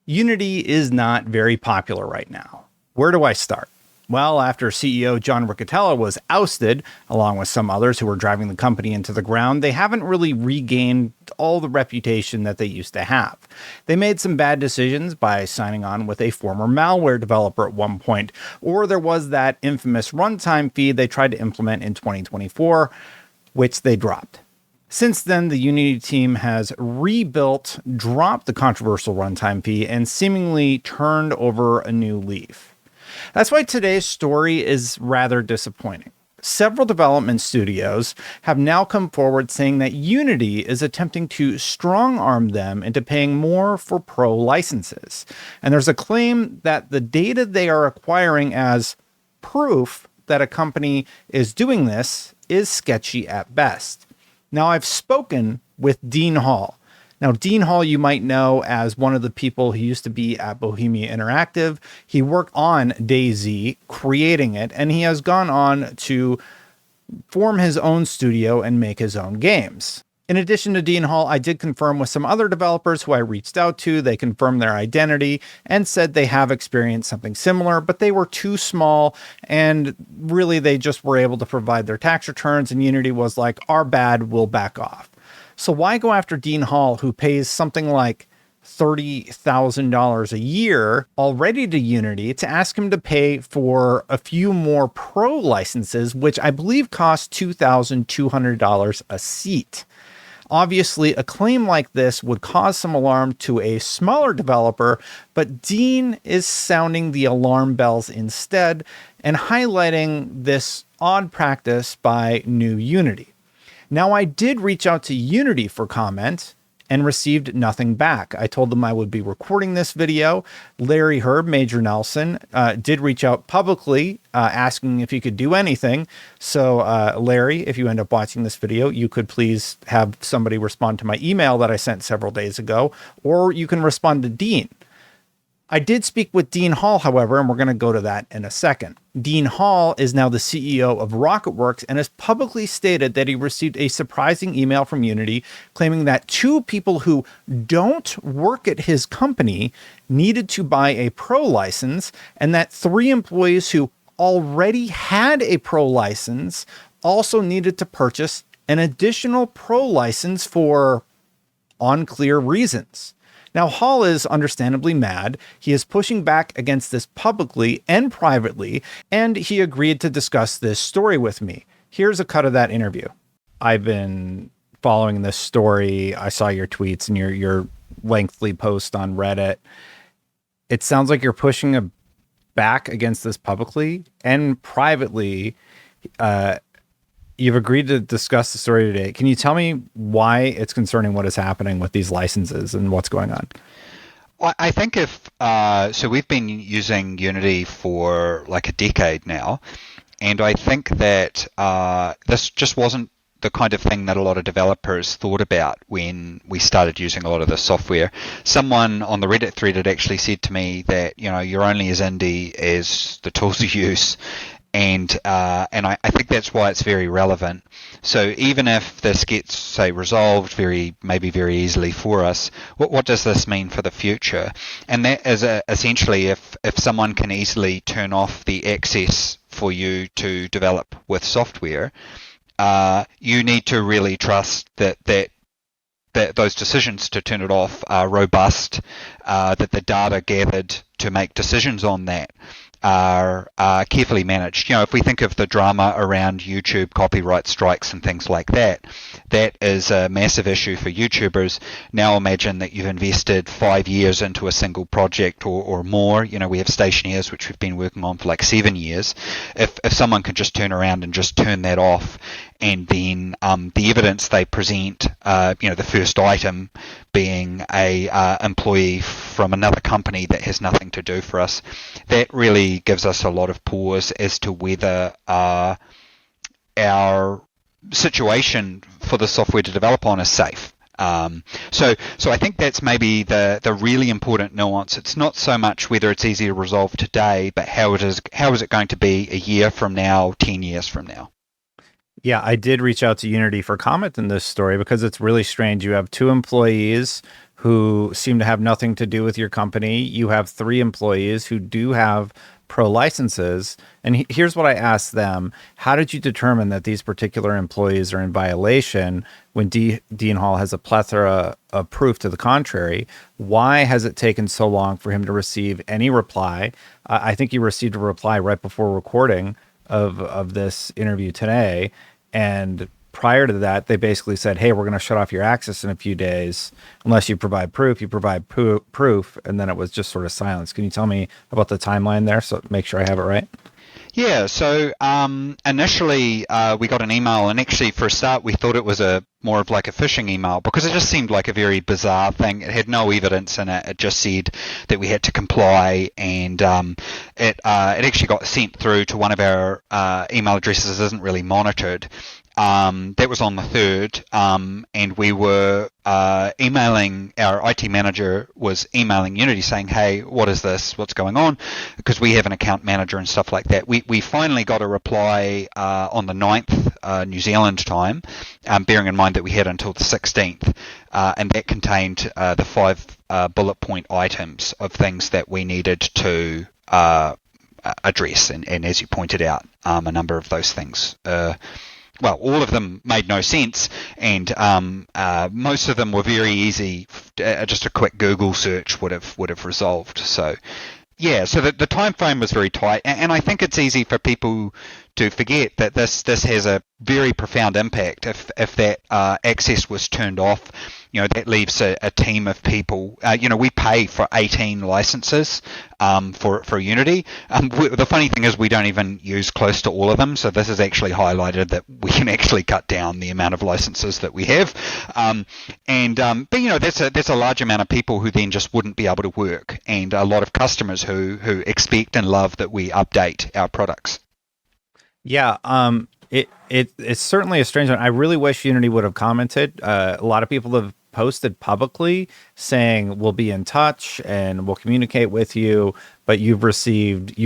Unity is not very popular right now. Where do I start? Well, after CEO John Riccitiello was ousted, along with some others who were driving the company into the ground, they haven't really regained all the reputation that they used to have. They made some bad decisions by signing on with a former malware developer at one point, or there was that infamous runtime fee they tried to implement in 2024, which they dropped. Since then, the Unity team has rebuilt, dropped the controversial runtime fee, and seemingly turned over a new leaf. That's why today's story is rather disappointing. Several development studios have now come forward saying that Unity is attempting to strong-arm them into paying more for pro licenses. And there's a claim that the data they are acquiring as proof that a company is doing this is sketchy at best. Now, I've spoken with Dean Hall. Now, Dean Hall, you might know as one of the people who used to be at Bohemia Interactive. He worked on DayZ, creating it, and he has gone on to form his own studio and make his own games. In addition to Dean Hall, I did confirm with some other developers who I reached out to. They confirmed their identity and said they have experienced something similar, but they were too small and really they just were able to provide their tax returns, and Unity was like, our bad, we'll back off. So why go after Dean Hall, who pays something like $30,000 a year already to Unity, to ask him to pay for a few more pro licenses, which I believe cost $2,200 a seat? Obviously, a claim like this would cause some alarm to a smaller developer, but Dean is sounding the alarm bells instead and highlighting this odd practice by New Unity. Now, I did reach out to Unity for comment and received nothing back. I told them I would be recording this video. Larry Herb, Major Nelson, did reach out publicly asking if he could do anything. So Larry, if you end up watching this video, you could please have somebody respond to my email that I sent several days ago, or you can respond to Dean. I did speak with Dean Hall, however, and we're going to go to that in a second. Dean Hall is now the CEO of RocketWorks and has publicly stated that he received a surprising email from Unity claiming that two people who don't work at his company needed to buy a pro license, and that three employees who already had a pro license also needed to purchase an additional pro license for unclear reasons. Now, Hall is understandably mad. He is pushing back against this publicly and privately, and he agreed to discuss this story with me. Here's a cut of that interview. I've been following this story. I saw your tweets and your lengthy post on Reddit. It sounds like you're pushing back against this publicly and privately. You've agreed to discuss the story today. Can you tell me why it's concerning what is happening with these licenses and what's going on? Well, I think so we've been using Unity for like a decade now, and I think that this just wasn't the kind of thing that a lot of developers thought about when we started using a lot of this software. Someone on the Reddit thread had actually said to me that, you're only as indie as the tools you use. And I think that's why it's very relevant. So even if this gets, say, resolved maybe very easily for us, what does this mean for the future? And that is essentially if someone can easily turn off the access for you to develop with software, you need to really trust that those decisions to turn it off are robust, that the data gathered to make decisions on that are carefully managed. If we think of the drama around YouTube copyright strikes and things like that, that is a massive issue for YouTubers. Now imagine that you've invested 5 years into a single project or more. We have Stationeers, which we've been working on for like 7 years. If someone can just turn around and just turn that off, and then the evidence they present, the first item being a employee from another company that has nothing to do for us, that really gives us a lot of pause as to whether our situation for the software to develop on is safe. So I think that's maybe the really important nuance. It's not so much whether it's easy to resolve today, but how is it going to be a year from now, 10 years from now? Yeah, I did reach out to Unity for comment in this story because it's really strange. You have two employees who seem to have nothing to do with your company. You have 3 employees who do have pro licenses. And here's what I asked them. How did you determine that these particular employees are in violation when Dean Hall has a plethora of proof to the contrary? Why has it taken so long for him to receive any reply? I think he received a reply right before recording of this interview today. And prior to that, they basically said, hey, we're going to shut off your access in a few days unless you provide proof. You provide proof. And then it was just sort of silence. Can you tell me about the timeline there so make sure I have it right? Yeah, so initially we got an email, and actually for a start we thought it was more of like a phishing email because it just seemed like a very bizarre thing. It had no evidence in it. It just said that we had to comply, and it actually got sent through to one of our email addresses that isn't really monitored. That was on the 3rd, and we were emailing, our IT manager was emailing Unity saying, hey, what is this? What's going on? Because we have an account manager and stuff like that. We finally got a reply on the 9th, New Zealand time, bearing in mind that we had until the 16th, and that contained the 5 bullet point items of things that we needed to address. And as you pointed out, a number of those things well, all of them made no sense, and most of them were very easy. Just a quick Google search would have resolved. So, yeah. So the time frame was very tight, and I think it's easy for people to forget that this has a very profound impact. If that access was turned off, that leaves a team of people. We pay for 18 licenses for Unity. The funny thing is we don't even use close to all of them, so this has actually highlighted that we can actually cut down the amount of licenses that we have. But that's a large amount of people who then just wouldn't be able to work, and a lot of customers who expect and love that we update our products. Yeah, it's certainly a strange one. I really wish Unity would have commented. A lot of people have posted publicly saying we'll be in touch and we'll communicate with you, but you received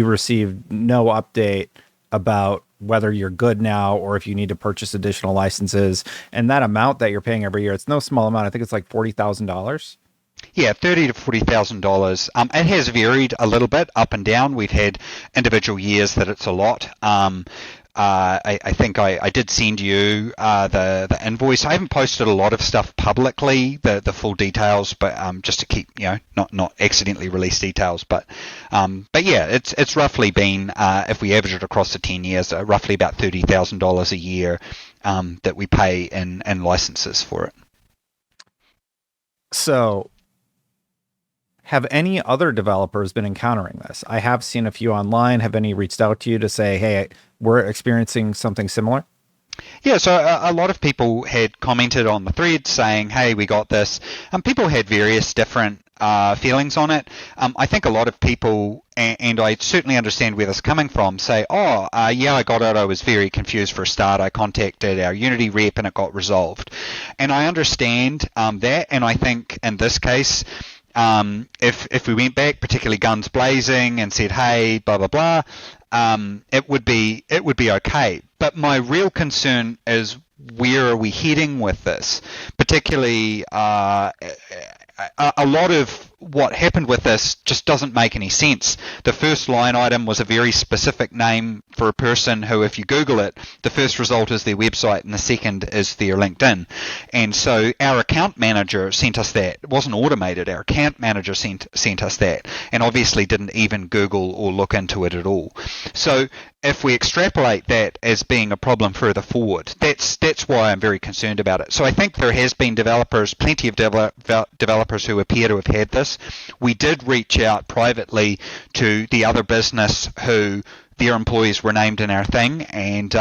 no update about whether you're good now or if you need to purchase additional licenses. And that amount that you're paying every year, it's no small amount. I think it's like $40,000. Yeah, $30,000 to $40,000. It has varied a little bit up and down. We've had individual years that it's a lot. I think I did send you the invoice. I haven't posted a lot of stuff publicly, the full details, but just to keep not accidentally release details. But yeah, it's roughly been if we average it across the 10 years, roughly about $30,000 a year that we pay in licenses for it. So, have any other developers been encountering this? I have seen a few online. Have any reached out to you to say, hey, we're experiencing something similar? Yeah, so a lot of people had commented on the thread saying, hey, we got this. People had various different feelings on it. I think a lot of people, and I certainly understand where this is coming from, say, yeah, I got it. I was very confused for a start. I contacted our Unity rep and it got resolved. And I understand that, and I think in this case, if we went back, particularly guns blazing, and said, hey, blah, blah, blah, it would be okay. But my real concern is, where are we heading with this? Particularly, a lot of what happened with this just doesn't make any sense. The first line item was a very specific name for a person who, if you Google it, the first result is their website and the second is their LinkedIn. And so our account manager sent us that. It wasn't automated. Our account manager sent us that, and obviously didn't even Google or look into it at all. So if we extrapolate that as being a problem further forward, that's why I'm very concerned about it. So I think there has been plenty of developers who appear to have had this. We did reach out privately to the other business who their employees were named in our thing, and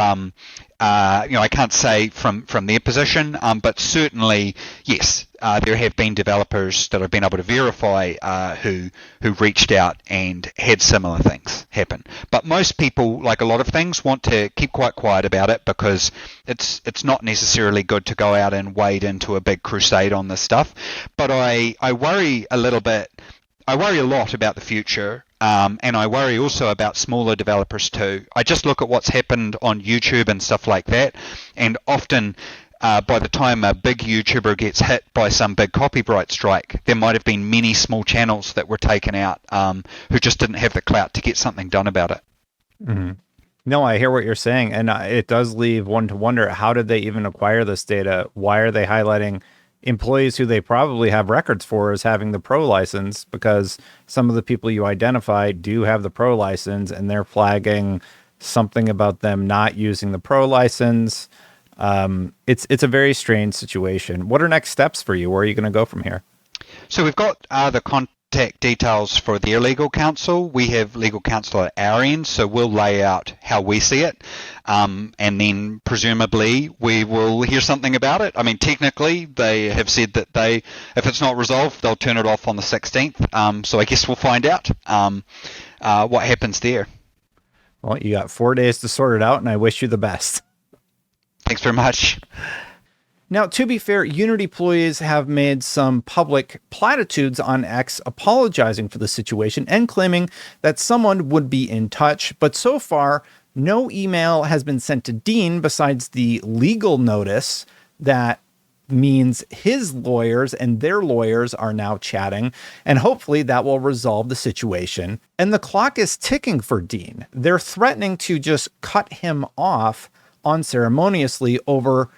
I can't say from their position, but certainly yes, there have been developers that have been able to verify who reached out and had similar things happen. But most people, like a lot of things, want to keep quite quiet about it because it's not necessarily good to go out and wade into a big crusade on this stuff. But I worry a little bit. I worry a lot about the future, and I worry also about smaller developers too. I just look at what's happened on YouTube and stuff like that, and often by the time a big YouTuber gets hit by some big copyright strike, there might have been many small channels that were taken out who just didn't have the clout to get something done about it. Mm-hmm. No, I hear what you're saying. And it does leave one to wonder, how did they even acquire this data? Why are they highlighting employees who they probably have records for as having the pro license? Because some of the people you identify do have the pro license, and they're flagging something about them not using the pro license. It's a very strange situation. What are next steps for you? Where are you going to go from here? So we've got the contact details for their legal counsel. We have legal counsel at our end, so we'll lay out how we see it, and then presumably we will hear something about it. I mean, technically they have said that if it's not resolved, they'll turn it off on the 16th. So I guess we'll find out what happens there. Well, you got 4 days to sort it out, and I wish you the best. Thanks very much. Now, to be fair, Unity employees have made some public platitudes on X apologizing for the situation and claiming that someone would be in touch. But so far, no email has been sent to Dean besides the legal notice that means his lawyers and their lawyers are now chatting, and hopefully that will resolve the situation. And the clock is ticking for Dean. They're threatening to just cut him off unceremoniously over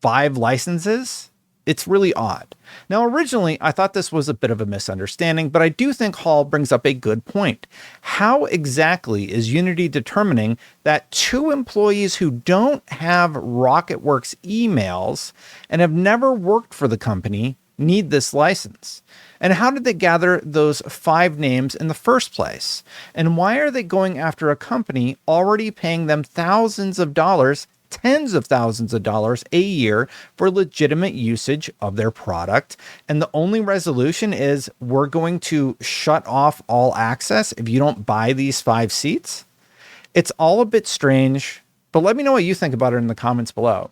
5 licenses. It's really odd. Now, originally, I thought this was a bit of a misunderstanding, but I do think Hall brings up a good point. How exactly is Unity determining that 2 employees who don't have RocketWorks emails and have never worked for the company need this license? And how did they gather those 5 names in the first place? And why are they going after a company already paying them thousands of dollars, tens of thousands of dollars a year for legitimate usage of their product? And the only resolution is, we're going to shut off all access if you don't buy these 5 seats? It's all a bit strange, but let me know what you think about it in the comments below.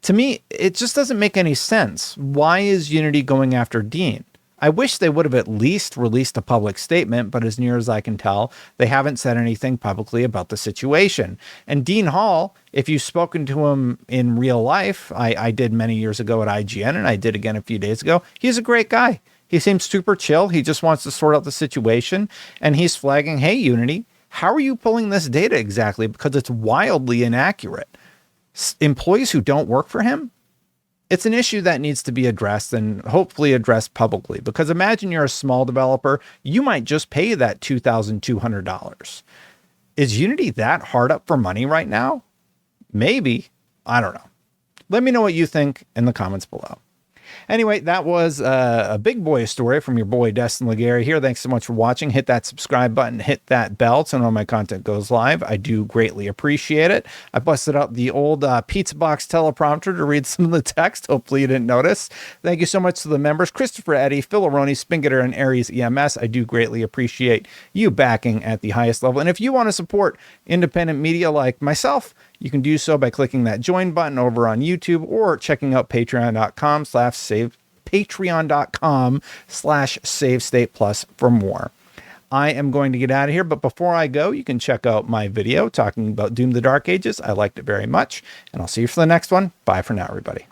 To me, it just doesn't make any sense. Why is Unity going after Dean? I wish they would have at least released a public statement, but as near as I can tell, they haven't said anything publicly about the situation. And Dean Hall, if you've spoken to him in real life, I did many years ago at IGN, and I did again a few days ago, he's a great guy. He seems super chill. He just wants to sort out the situation, and he's flagging, hey, Unity, how are you pulling this data exactly? Because it's wildly inaccurate. Employees who don't work for him? It's an issue that needs to be addressed, and hopefully addressed publicly, because imagine you're a small developer, you might just pay that $2,200. Is Unity that hard up for money right now? Maybe. I don't know. Let me know what you think in the comments below. Anyway, that was a big boy story from your boy Destin Legarie here. Thanks so much for watching. Hit that subscribe button, hit that bell so when my content goes live. I do greatly appreciate it. I busted out the old pizza box teleprompter to read some of the text. Hopefully you didn't notice. Thank you so much to the members, Christopher Eddy, Phil Aroni, Spingater, and Aries EMS. I do greatly appreciate you backing at the highest level. And if you want to support independent media like myself, you can do so by clicking that join button over on YouTube or checking out patreon.com/SaveStatePlus for more. I am going to get out of here, but before I go, you can check out my video talking about Doom: The Dark Ages. I liked it very much, and I'll see you for the next one. Bye for now, everybody.